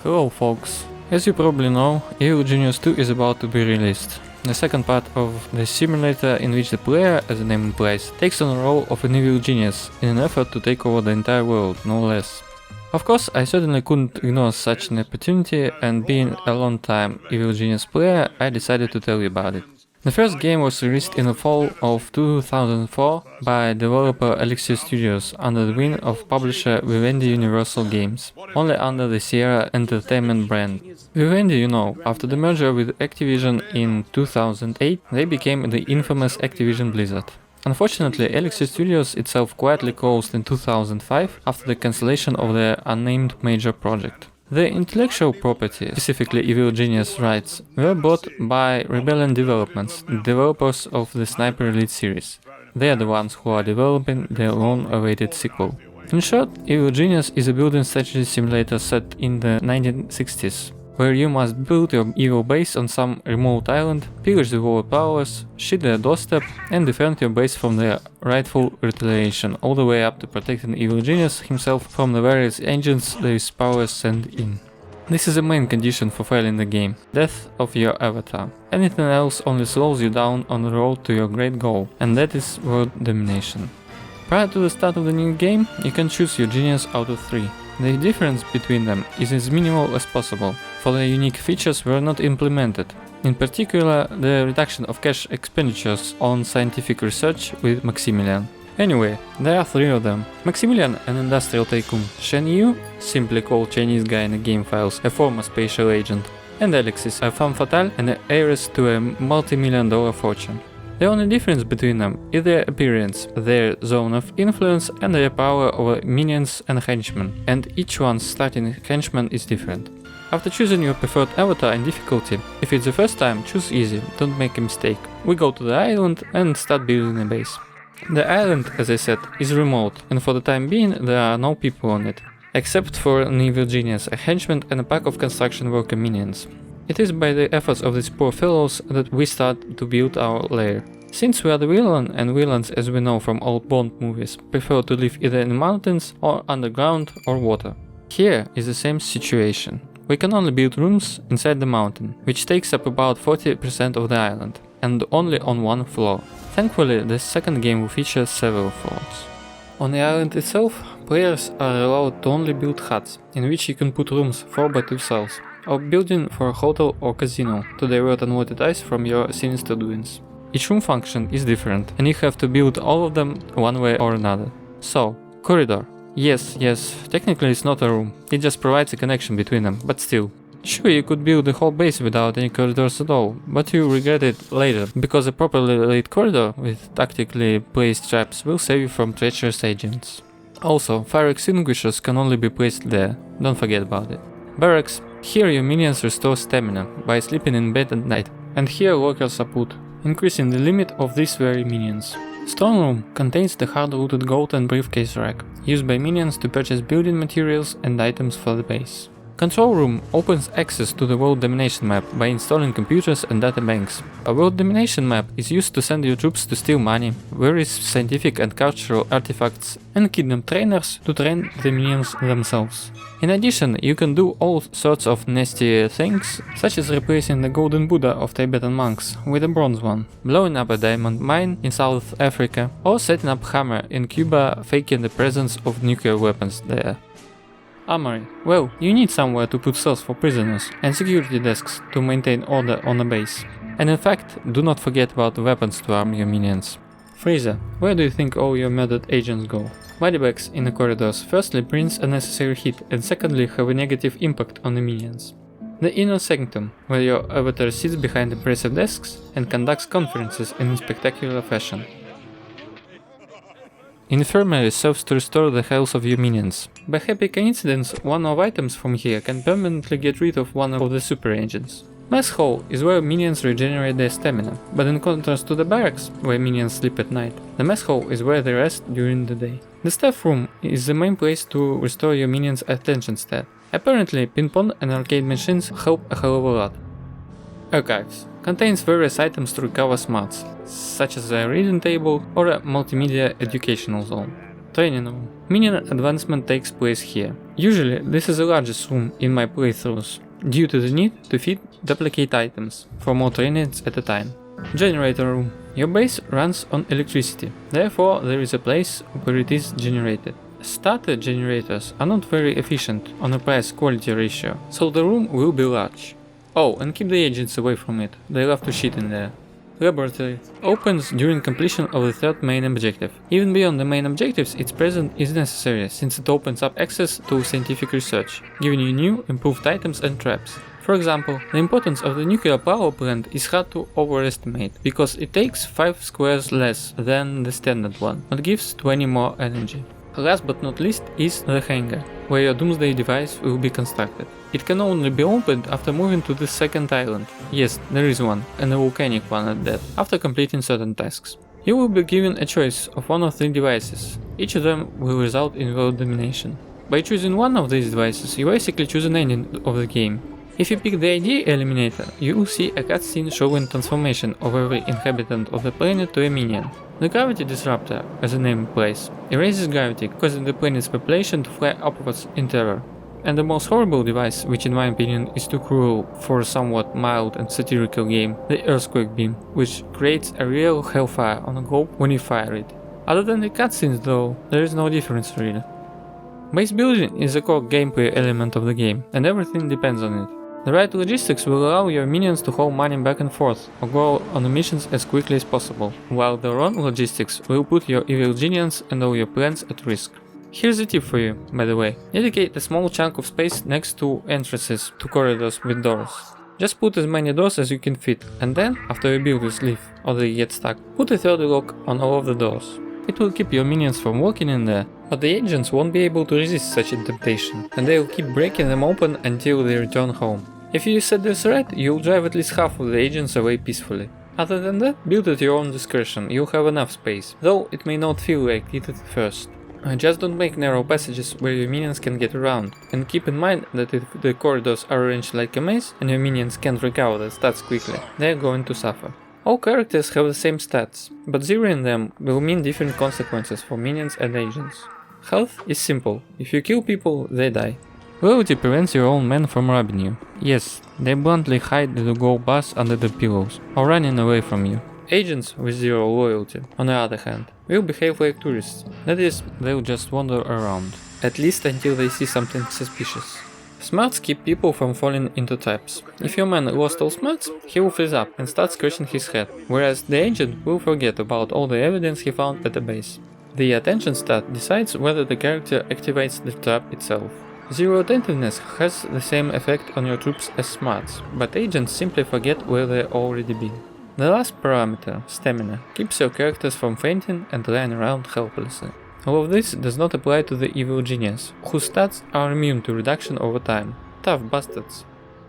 Hello folks, as you probably know, Evil Genius 2 is about to be released. The second part of the simulator in which the player, as the name implies, takes on the role of an evil genius in an effort to take over the entire world, no less. Of course, I certainly couldn't ignore such an opportunity, and being a long-time Evil Genius player, I decided to tell you about it. The first game was released in the fall of 2004 by developer Elixir Studios under the wing of publisher Vivendi Universal Games, only under the Sierra Entertainment brand. Vivendi, you know, after the merger with Activision in 2008, they became the infamous Activision Blizzard. Unfortunately, Elixir Studios itself quietly closed in 2005 after the cancellation of their unnamed major project. The intellectual property, specifically Evil Genius rights, were bought by Rebellion Developments, the developers of the Sniper Elite series. They are the ones who are developing their long-awaited sequel. In short, Evil Genius is a building strategy simulator set in the 1960s, where you must build your evil base on some remote island, pillage the world powers, shield their doorstep, and defend your base from their rightful retaliation, all the way up to protecting Evil Genius himself from the various agents these powers send in. This is the main condition for failing the game, death of your avatar. Anything else only slows you down on the road to your great goal, and that is world domination. Prior to the start of the new game, you can choose your genius out of 3. The difference between them is as minimal as possible, for their unique features were not implemented. In particular, the reduction of cash expenditures on scientific research with Maximilian. Anyway, there are 3 of them. Maximilian, an industrial tycoon, Shen Yu, simply called Chinese guy in the game files, a former spatial agent, and Alexis, a femme fatale and an heiress to a multi-million-dollar fortune. The only difference between them is their appearance, their zone of influence, and their power over minions and henchmen, and each one's starting henchman is different. After choosing your preferred avatar and difficulty, if it's the first time, choose easy, don't make a mistake. We go to the island and start building a base. The island, as I said, is remote, and for the time being there are no people on it, except for an evil genius, a henchman and a pack of construction worker minions. It is by the efforts of these poor fellows that we start to build our lair. Since we are the villain, and villains, as we know from old Bond movies, prefer to live either in mountains or underground or water. Here is the same situation. We can only build rooms inside the mountain, which takes up about 40% of the island, and only on one floor. Thankfully, the second game will feature several floors. On the island itself, players are allowed to only build huts, in which you can put rooms 4 by 2 cells, or building for a hotel or casino to divert unwanted eyes from your sinister doings. Each room function is different, and you have to build all of them one way or another. So, corridor. Yes, technically it's not a room, it just provides a connection between them, but still. Sure, you could build the whole base without any corridors at all, but you regret it later, because a properly laid corridor with tactically placed traps will save you from treacherous agents. Also, fire extinguishers can only be placed there, don't forget about it. Barracks. Here your minions restore stamina by sleeping in bed at night, and here lockers are put, increasing the limit of these very minions. Stone room contains the hard-looted gold and briefcase rack, used by minions to purchase building materials and items for the base. Control room opens access to the world domination map by installing computers and data banks. A world domination map is used to send your troops to steal money, various scientific and cultural artifacts, and kidnap trainers to train the minions themselves. In addition, you can do all sorts of nasty things, such as replacing the golden Buddha of Tibetan monks with a bronze one, blowing up a diamond mine in South Africa, or setting up Hammer in Cuba, faking the presence of nuclear weapons there. Armory. Well, you need somewhere to put cells for prisoners, and security desks to maintain order on a base. And in fact, do not forget about weapons to arm your minions. Freezer. Where do you think all your murdered agents go? Bodybags in the corridors firstly brings unnecessary heat, and secondly have a negative impact on the minions. The Inner Sanctum, where your avatar sits behind impressive desks and conducts conferences in spectacular fashion. Infirmary serves to restore the health of your minions. By happy coincidence, one of items from here can permanently get rid of one of the super agents. Mess hall is where minions regenerate their stamina, but in contrast to the barracks, where minions sleep at night, the mess hall is where they rest during the day. The staff room is the main place to restore your minions' attention stat. Apparently, ping pong and arcade machines help a hell of a lot. Archives contains various items to recover smarts, such as a reading table or a multimedia educational zone. Training room. Minion advancement takes place here. Usually, this is the largest room in my playthroughs, due to the need to fit duplicate items for more trainings at a time. Generator room. Your base runs on electricity, therefore there is a place where it is generated. Starter generators are not very efficient on a price-quality ratio, so the room will be large. Oh, and keep the agents away from it, they love to shit in there. Laboratory. Opens during completion of the third main objective. Even beyond the main objectives, its presence is necessary, since it opens up access to scientific research, giving you new, improved items and traps. For example, the importance of the nuclear power plant is hard to overestimate, because it takes 5 squares less than the standard one, but gives 20 more energy. Last but not least is the hangar, where your doomsday device will be constructed. It can only be opened after moving to the second island. Yes, there is one, and a volcanic one at that, after completing certain tasks. You will be given a choice of one of 3 devices. Each of them will result in world domination. By choosing one of these devices, you basically choose an ending of the game. If you pick the ID Eliminator, you will see a cutscene showing transformation of every inhabitant of the planet to a minion. The Gravity Disruptor, as the name implies, erases gravity, causing the planet's population to fly upwards in terror. And the most horrible device, which in my opinion is too cruel for a somewhat mild and satirical game, the Earthquake Beam, which creates a real hellfire on a globe when you fire it. Other than the cutscenes though, there is no difference really. Base building is a core gameplay element of the game, and everything depends on it. The right logistics will allow your minions to haul money back and forth, or go on the missions as quickly as possible, while the wrong logistics will put your evil genius and all your plans at risk. Here's a tip for you, by the way. Dedicate a small chunk of space next to entrances to corridors with doors. Just put as many doors as you can fit, and then, after your builders leave or they get stuck, put a third lock on all of the doors. It will keep your minions from walking in there, but the agents won't be able to resist such a temptation, and they will keep breaking them open until they return home. If you set this right, you'll drive at least half of the agents away peacefully. Other than that, build at your own discretion, you'll have enough space, though it may not feel like it at first. Just don't make narrow passages where your minions can get around, and keep in mind that if the corridors are arranged like a maze and your minions can't recover their stats quickly, they're going to suffer. All characters have the same stats, but zeroing them will mean different consequences for minions and agents. Health is simple, if you kill people, they die. Loyalty prevents your own men from robbing you. Yes, they bluntly hide the gold bars under the pillows, or running away from you. Agents with zero loyalty, on the other hand, will behave like tourists, that is, they'll just wander around, at least until they see something suspicious. Smarts keep people from falling into traps. If your man lost all smarts, he will freeze up and start scratching his head, whereas the agent will forget about all the evidence he found at the base. The attention stat decides whether the character activates the trap itself. Zero attentiveness has the same effect on your troops as smarts, but agents simply forget where they've already been. The last parameter, stamina, keeps your characters from fainting and lying around helplessly. All of this does not apply to the evil genius, whose stats are immune to reduction over time. Tough bastards.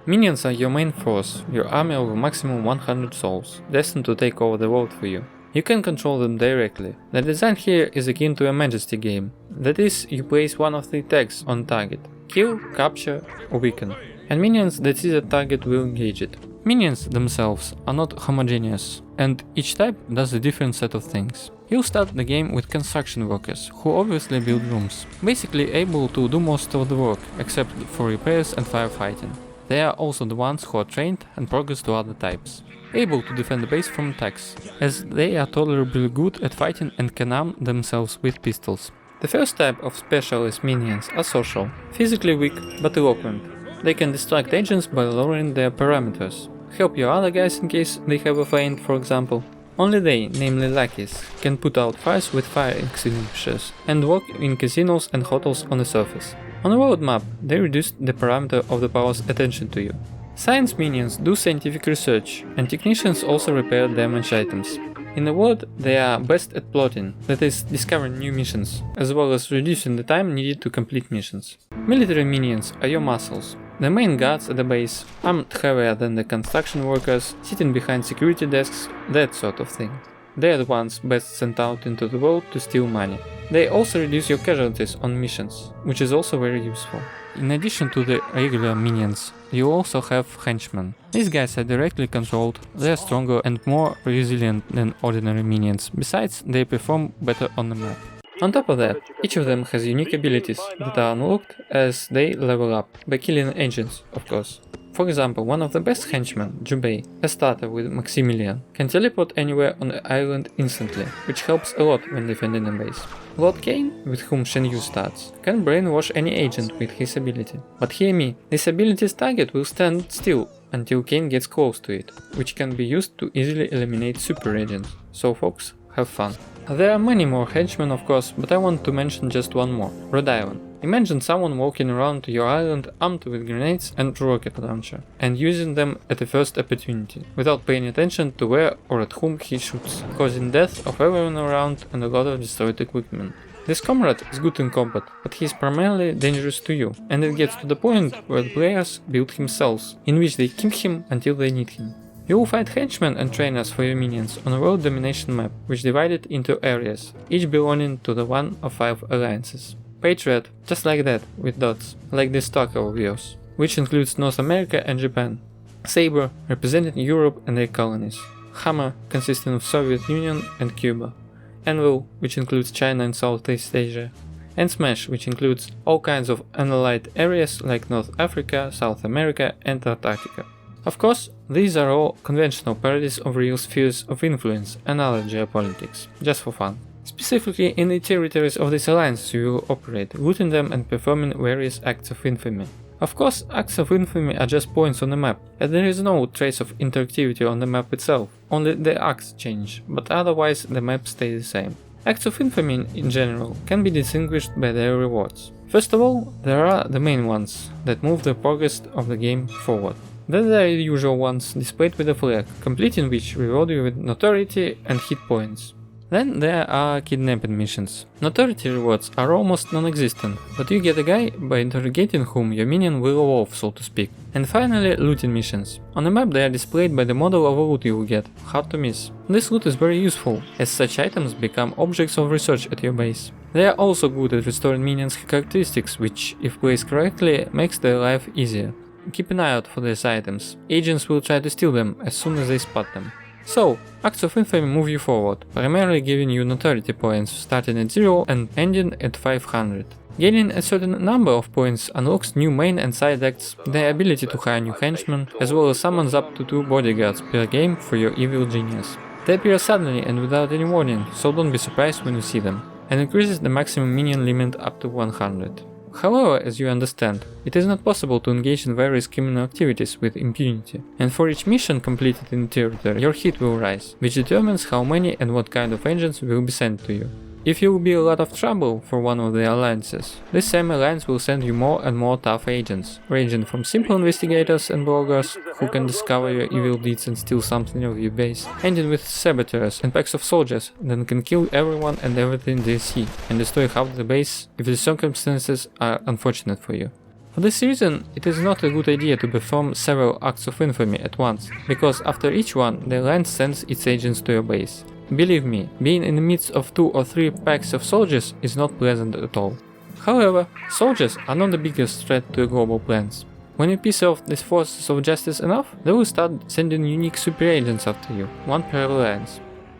Minions are your main force, your army of maximum 100 souls, destined to take over the world for you. You can control them directly. The design here is akin to a Majesty game. That is, you place one of 3 tags on target: kill, capture, or weaken, and minions that see the target will engage it. Minions themselves are not homogeneous, and each type does a different set of things. You'll start the game with construction workers, who obviously build rooms, basically able to do most of the work, except for repairs and firefighting. They are also the ones who are trained and progress to other types, able to defend the base from attacks, as they are tolerably good at fighting and can arm themselves with pistols. The first type of specialist minions are social, physically weak but eloquent. They can distract agents by lowering their parameters, help your other guys in case they have a feint, for example. Only they, namely lackeys, can put out fires with fire extinguishers and work in casinos and hotels on the surface. On a world map, they reduce the parameter of the power's attention to you. Science minions do scientific research, and technicians also repair damaged items. In a word, they are best at plotting, that is, discovering new missions, as well as reducing the time needed to complete missions. Military minions are your muscles. The main guards at the base, armed heavier than the construction workers, sitting behind security desks, that sort of thing. They are the ones best sent out into the world to steal money. They also reduce your casualties on missions, which is also very useful. In addition to the regular minions, you also have henchmen. These guys are directly controlled, they are stronger and more resilient than ordinary minions, besides they perform better on the map. On top of that, each of them has unique abilities that are unlocked as they level up, by killing agents, of course. For example, one of the best henchmen, Jubei, a starter with Maximilian, can teleport anywhere on the island instantly, which helps a lot when defending a base. Lord Kane, with whom Shenyu starts, can brainwash any agent with his ability. But hear me, this ability's target will stand still until Kane gets close to it, which can be used to easily eliminate super agents. So folks, have fun. There are many more henchmen of course, but I want to mention just one more, Rhode Island. Imagine someone walking around to your island armed with grenades and rocket launcher, and using them at the first opportunity, without paying attention to where or at whom he shoots, causing death of everyone around and a lot of destroyed equipment. This comrade is good in combat, but he is primarily dangerous to you, and it gets to the point where the players build him cells, in which they keep him until they need him. You will fight henchmen and trainers for your minions on a world domination map, which divided into areas, each belonging to the one of 5 alliances. Patriot, just like that, with dots, like this stalker of yours, which includes North America and Japan. Saber, representing Europe and their colonies. Hammer, consisting of Soviet Union and Cuba. Anvil, which includes China and Southeast Asia. And Smash, which includes all kinds of unallied areas like North Africa, South America and Antarctica. Of course, these are all conventional parodies of real spheres of influence and other geopolitics, just for fun. Specifically, in the territories of these alliances you will operate, looting them and performing various acts of infamy. Of course, acts of infamy are just points on the map, and there is no trace of interactivity on the map itself, only the acts change, but otherwise the map stays the same. Acts of infamy in general can be distinguished by their rewards. First of all, there are the main ones, that move the progress of the game forward. Then there are the usual ones, displayed with a flag, completing which reward you with notoriety and hit points. Then there are kidnapping missions. Notoriety rewards are almost non-existent, but you get a guy by interrogating whom your minion will evolve, so to speak. And finally, looting missions. On the map they are displayed by the model of a loot you will get, hard to miss. This loot is very useful, as such items become objects of research at your base. They are also good at restoring minions' characteristics, which, if placed correctly, makes their life easier. Keep an eye out for these items, agents will try to steal them as soon as they spot them. So, acts of infamy move you forward, primarily giving you notoriety points starting at 0 and ending at 500. Gaining a certain number of points unlocks new main and side acts, the ability to hire new henchmen, as well as summons up to 2 bodyguards per game for your evil genius. They appear suddenly and without any warning, so don't be surprised when you see them, and increases the maximum minion limit up to 100. However, as you understand, it is not possible to engage in various criminal activities with impunity, and for each mission completed in the territory, your hit will rise, which determines how many and what kind of agents will be sent to you. If you will be a lot of trouble for one of the alliances, this same alliance will send you more and more tough agents, ranging from simple investigators and bloggers who can discover your evil deeds and steal something of your base, ending with saboteurs and packs of soldiers that can kill everyone and everything they see and destroy half the base if the circumstances are unfortunate for you. For this reason, it is not a good idea to perform several acts of infamy at once, because after each one, the alliance sends its agents to your base. Believe me, being in the midst of 2 or 3 packs of soldiers is not pleasant at all. However, soldiers are not the biggest threat to your global plans. When you piss off these forces of justice enough, they will start sending unique super agents after you, one per alliance.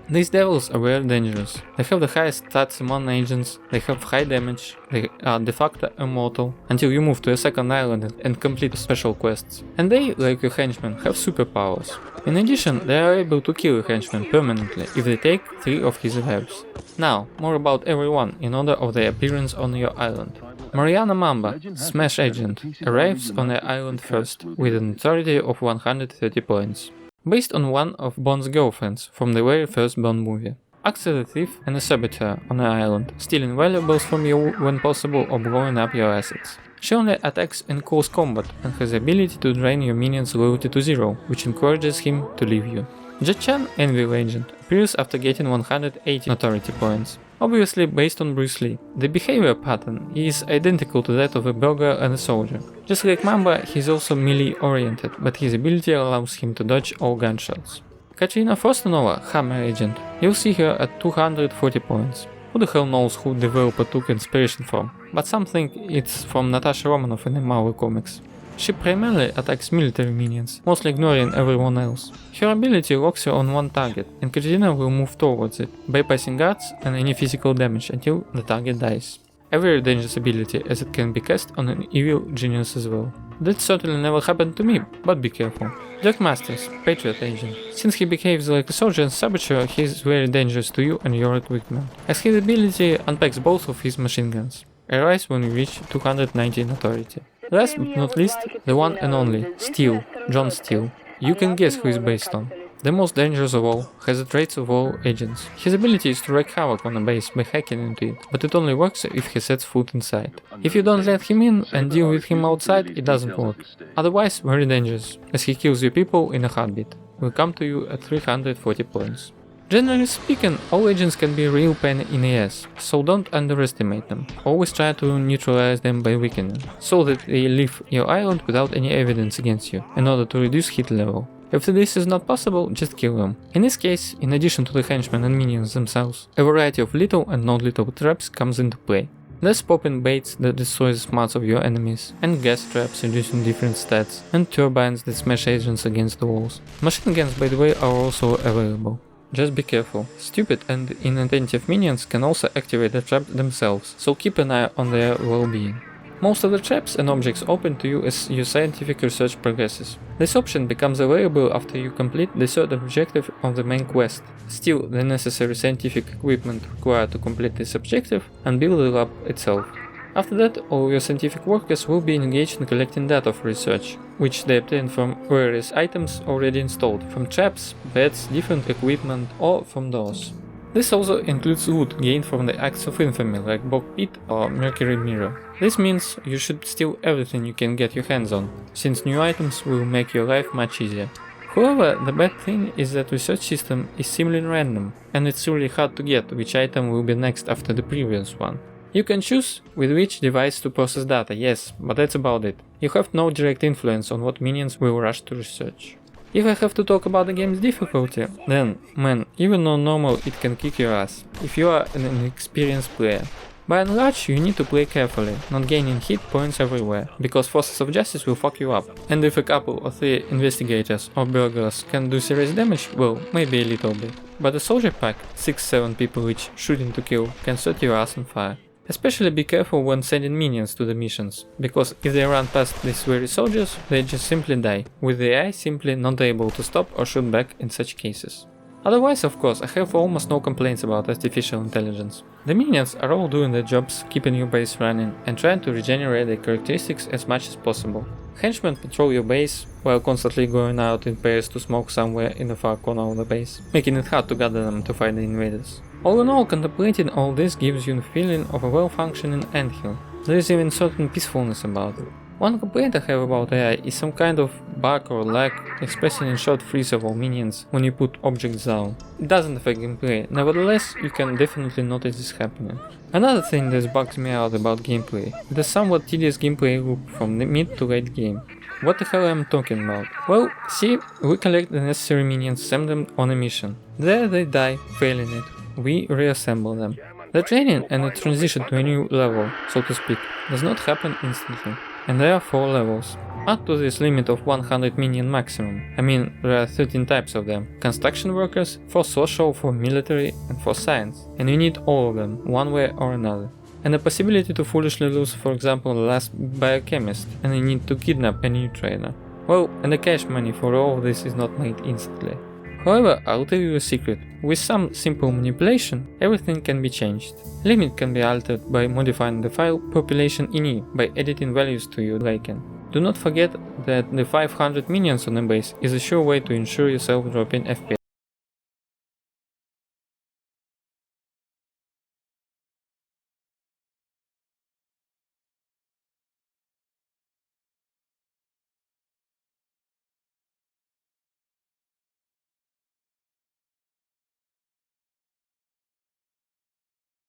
These devils are very dangerous. They have the highest stats among agents, they have high damage, they are de facto immortal until you move to a second island and complete special quests. And they, like your henchmen, have superpowers. In addition, they are able to kill a henchman permanently if they take 3 of his lives. Now, more about everyone in order of their appearance on your island. Mariana Mamba, Smash Agent, arrives on the island first, with an authority of 130 points. Based on one of Bond's girlfriends from the very first Bond movie. Acts as a thief and a saboteur on the island, stealing valuables from you when possible or blowing up your assets. She only attacks in close combat and has the ability to drain your minions' loyalty to 0, which encourages him to leave you. Jet Chan, Anvil Agent, appears after getting 180 notoriety points. Obviously based on Bruce Lee, the behavior pattern is identical to that of a burglar and a soldier. Just like Mamba, he is also melee oriented, but his ability allows him to dodge all gunshots. Katrina Frostunova, Hammer Agent, you'll see her at 240 points. Who the hell knows who developer took inspiration from, but some think it's from Natasha Romanoff in the Marvel comics. She primarily attacks military minions, mostly ignoring everyone else. Her ability locks you on one target, and Cardina will move towards it, bypassing guards and any physical damage until the target dies. A very dangerous ability, as it can be cast on an evil genius as well. That certainly never happened to me, but be careful. Dirk Masters, Patriot Agent. Since he behaves like a soldier and saboteur, he is very dangerous to you and your equipment, as his ability unpacks both of his machine guns. Arise when you reach 290 in authority. Last but not least, the one and only, Steele, John Steele. You can guess who is based on. The most dangerous of all, has the traits of all agents. His ability is to wreak havoc on a base by hacking into it, but it only works if he sets foot inside. If you don't let him in and deal with him outside, it doesn't work. Otherwise, very dangerous, as he kills your people in a heartbeat. Will come to you at 340 points. Generally speaking, all agents can be a real pain in the ass, so don't underestimate them. Always try to neutralize them by weakening, so that they leave your island without any evidence against you, in order to reduce hit level. If this is not possible, just kill them. In this case, in addition to the henchmen and minions themselves, a variety of little and non-lethal traps comes into play. There's popping baits that destroy the smarts of your enemies, and gas traps reducing different stats, and turbines that smash agents against the walls. Machine guns, by the way, are also available. Just be careful. Stupid and inattentive minions can also activate the trap themselves, so keep an eye on their well-being. Most of the traps and objects open to you as your scientific research progresses. This option becomes available after you complete the third objective of the main quest, steal the necessary scientific equipment required to complete this objective, and build the lab itself. After that, all your scientific workers will be engaged in collecting data for research, which they obtain from various items already installed, from traps, beds, different equipment, or from doors. This also includes loot gained from the acts of infamy like Bog Pit or Mercury Mirror. This means you should steal everything you can get your hands on, since new items will make your life much easier. However, the bad thing is that research system is seemingly random, and it's really hard to get which item will be next after the previous one. You can choose with which device to process data, yes, but that's about it. You have no direct influence on what minions will rush to research. If I have to talk about the game's difficulty, then, man, even on normal it can kick your ass, if you are an inexperienced player. By and large, you need to play carefully, not gaining hit points everywhere, because forces of justice will fuck you up. And if a couple or 3 investigators or burglars can do serious damage, well, maybe a little bit. But a soldier pack, 6-7 people each, shooting to kill, can set your ass on fire. Especially be careful when sending minions to the missions, because if they run past these very soldiers, they just simply die, with the AI simply not able to stop or shoot back in such cases. Otherwise, of course, I have almost no complaints about artificial intelligence. The minions are all doing their jobs, keeping your base running, and trying to regenerate their characteristics as much as possible. Henchmen patrol your base, while constantly going out in pairs to smoke somewhere in the far corner of the base, making it hard to gather them to fight the invaders. All in all, contemplating all this gives you the feeling of a well-functioning anthill. There is even certain peacefulness about it. One complaint I have about AI is some kind of bug or lag, expressing in short freeze of all minions when you put objects down. It doesn't affect gameplay, nevertheless you can definitely notice this happening. Another thing that bugs me out about gameplay is the somewhat tedious gameplay loop from the mid to late game. What the hell am I talking about? Well, see, we collect the necessary minions, send them on a mission. There they die, failing it. We reassemble them. The training and the transition to a new level, so to speak, does not happen instantly. And there are 4 levels. Add to this limit of 100 minion maximum. I mean, there are 13 types of them. Construction workers, for social, for military, and for science. And you need all of them, one way or another. And the possibility to foolishly lose, for example, the last biochemist, and you need to kidnap a new trainer. Well, and the cash money for all of this is not made instantly. However, I'll tell you a secret. With some simple manipulation, everything can be changed. Limit can be altered by modifying the file population ini by editing values to your liking. Do not forget that the 500 minions on the base is a sure way to ensure yourself dropping FPS.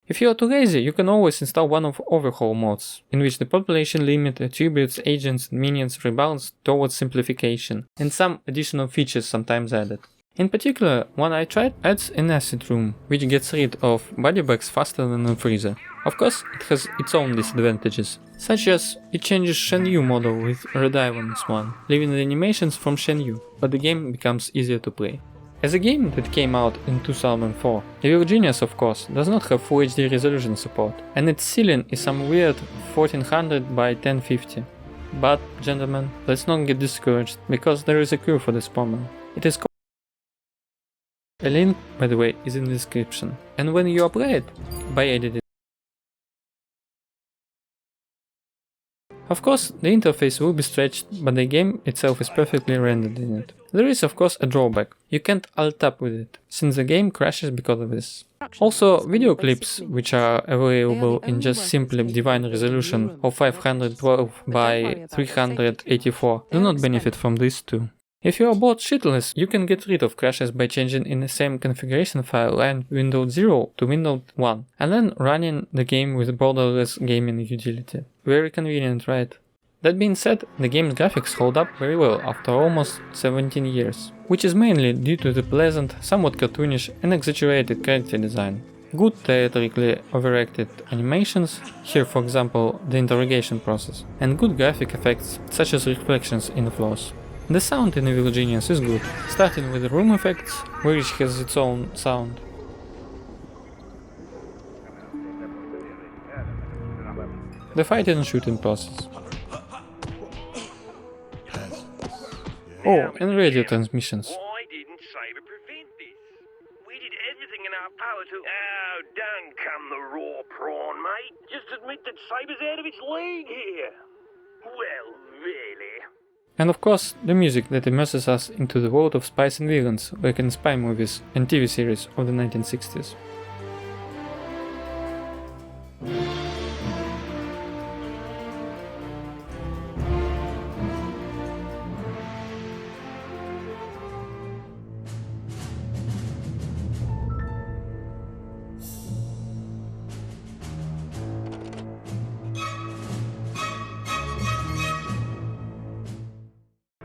If you are too lazy, you can always install one of overhaul mods, in which the population limit attributes agents and minions rebalanced towards simplification, and some additional features sometimes added. In particular, one I tried adds an acid room, which gets rid of body bags faster than a freezer. Of course, it has its own disadvantages, such as it changes Shenmue model with Red Ivans 1, leaving the animations from Shenmue, but the game becomes easier to play. As a game that came out in 2004, Evil Genius of course does not have Full HD resolution support, and its ceiling is some weird 1400 by 1050. But, gentlemen, let's not get discouraged, because there is a cure for this problem. It is called. A link, by the way, is in the description, and when you apply it, buy Edit. Of course, the interface will be stretched, but the game itself is perfectly rendered in it. There is of course a drawback: you can't alt-tab with it, since the game crashes because of this. Also, video clips, which are available in just simply divine resolution of 512 by 384, do not benefit from this too. If you are bored shitless, you can get rid of crashes by changing in the same configuration file line Windows 0 to Windows 1, and then running the game with borderless gaming utility. Very convenient, right? That being said, the game's graphics hold up very well after almost 17 years, which is mainly due to the pleasant, somewhat cartoonish and exaggerated character design. Good theatrically overacted animations, here for example the interrogation process, and good graphic effects such as reflections in the floors. The sound in Evil Genius is good, starting with the room effects, which has its own sound. The fighting and shooting process. Oh, and radio transmissions. Why didn't Saber prevent this? We did everything in our power to... Oh, don't come the raw prawn, mate. Just admit that Saber's out of its league here. Well, really. And of course, the music that immerses us into the world of spies and villains, like in spy movies and TV series of the 1960s.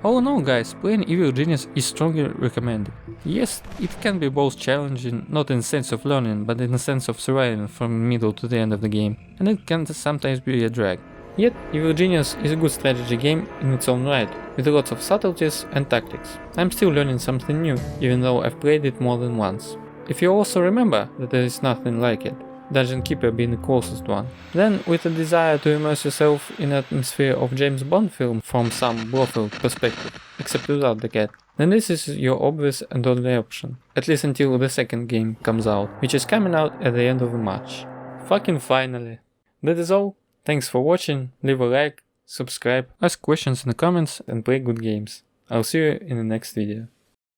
All in all guys, playing Evil Genius is strongly recommended. Yes, it can be both challenging, not in the sense of learning, but in the sense of surviving from the middle to the end of the game, and it can sometimes be a drag. Yet, Evil Genius is a good strategy game in its own right, with lots of subtleties and tactics. I'm still learning something new, even though I've played it more than once. If you also remember that there is nothing like it, Dungeon Keeper being the closest one. Then, with a desire to immerse yourself in the atmosphere of James Bond film from some Blofeld perspective, except without the cat, then this is your obvious and only option, at least until the second game comes out, which is coming out at the end of March. Fucking finally! That is all, thanks for watching, leave a like, subscribe, ask questions in the comments and play good games. I'll see you in the next video.